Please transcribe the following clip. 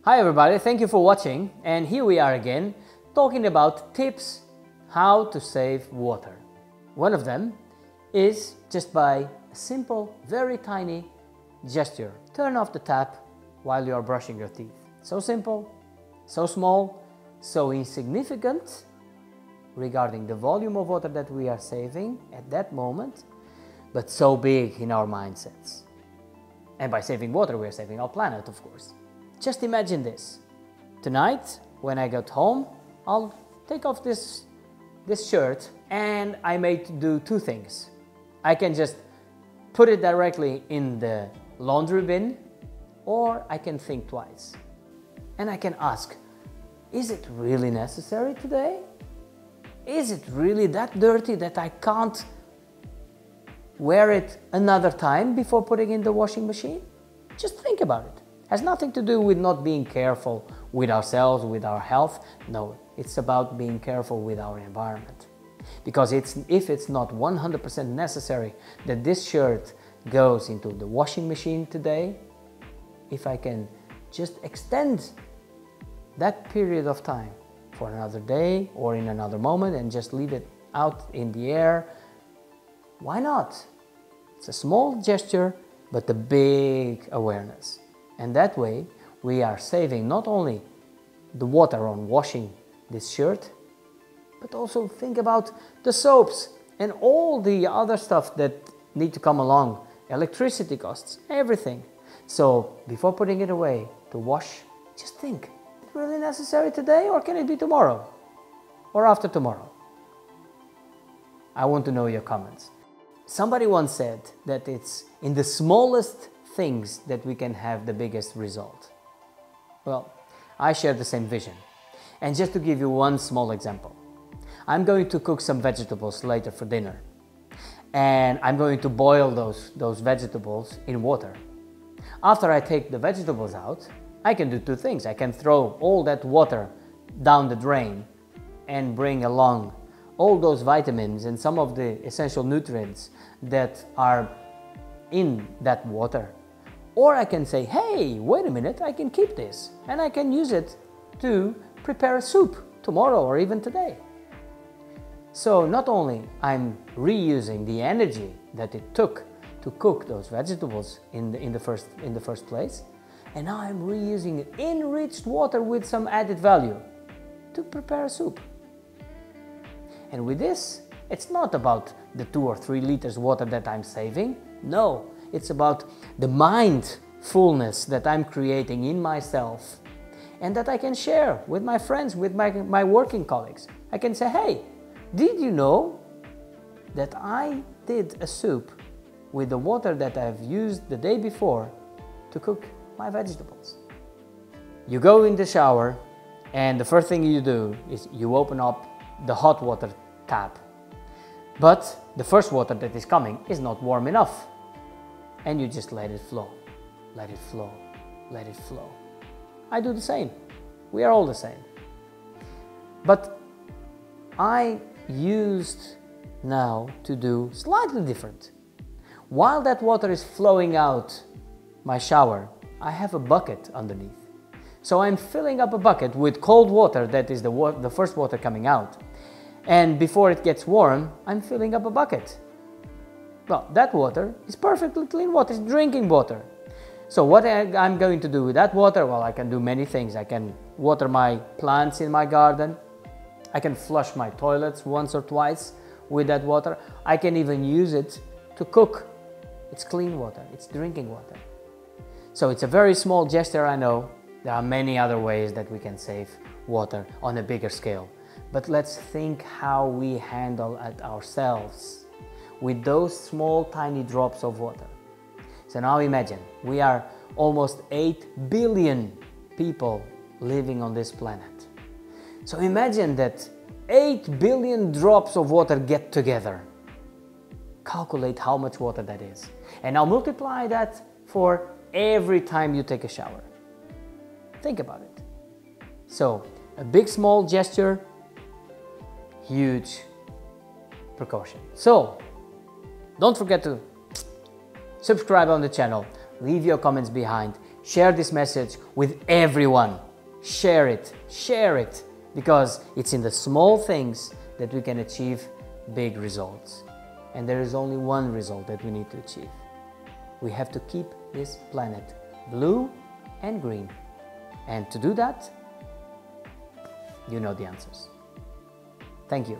Hi everybody, thank you for watching, and here we are again talking about tips how to save water. One of them is just by a simple, very tiny gesture. Turn off the tap while you are brushing your teeth. So simple, so small, so insignificant regarding the volume of water that we are saving at that moment, but so big in our mindsets. And by saving water, we are saving our planet, of course. Just imagine this. Tonight, when I get home, I'll take off this shirt and I may do two things. I can just put it directly in the laundry bin, or I can think twice. And I can ask, is it really necessary today? Is it really that dirty that I can't wear it another time before putting in the washing machine? Just think about it. It has nothing to do with not being careful with ourselves, with our health. No, it's about being careful with our environment. Because if it's not 100% necessary that this shirt goes into the washing machine today, if I can just extend that period of time for another day or in another moment and just leave it out in the air, why not? It's a small gesture, but a big awareness. And that way, we are saving not only the water on washing this shirt, but also think about the soaps and all the other stuff that need to come along, electricity costs, everything. So before putting it away to wash, just think, is it really necessary today, or can it be tomorrow or after tomorrow? I want to know your comments. Somebody once said that it's in the smallest things that we can have the biggest result. Well, I share the same vision. And just to give you one small example, I'm going to cook some vegetables later for dinner. And I'm going to boil those vegetables in water. After I take the vegetables out, I can do two things. I can throw all that water down the drain and bring along all those vitamins and some of the essential nutrients that are in that water. Or I can say, hey, wait a minute, I can keep this and I can use it to prepare a soup tomorrow or even today. So not only I'm reusing the energy that it took to cook those vegetables in the first place, and now I'm reusing enriched water with some added value to prepare a soup. And with this, it's not about the 2 or 3 liters water that I'm saving. No, it's about the mindfulness that I'm creating in myself and that I can share with my friends, with my working colleagues. I can say, hey, did you know that I did a soup with the water that I've used the day before to cook my vegetables? You go in the shower and the first thing you do is you open up the hot water tap. But the first water that is coming is not warm enough. And you just let it flow, let it flow, let it flow. I do the same. We are all the same. But I used now to do slightly different. While that water is flowing out my shower, I have a bucket underneath. So I'm filling up a bucket with cold water, that is the first water coming out. And before it gets warm, I'm filling up a bucket. Well, that water is perfectly clean water, it's drinking water. So what I'm going to do with that water? Well, I can do many things. I can water my plants in my garden. I can flush my toilets once or twice with that water. I can even use it to cook. It's clean water, it's drinking water. So it's a very small gesture, I know. There are many other ways that we can save water on a bigger scale. But let's think how we handle it ourselves with those small tiny drops of water. So now imagine, we are almost 8 billion people living on this planet. So imagine that 8 billion drops of water get together. Calculate how much water that is. And now multiply that for every time you take a shower. Think about it. So a big small gesture, huge precaution. So don't forget to subscribe on the channel, leave your comments behind, Share this message with everyone. Share it, because it's in the small things that we can achieve big results. And there is only one result that we need to achieve. We have to keep this planet blue and green. And to do that, you know the answers. Thank you.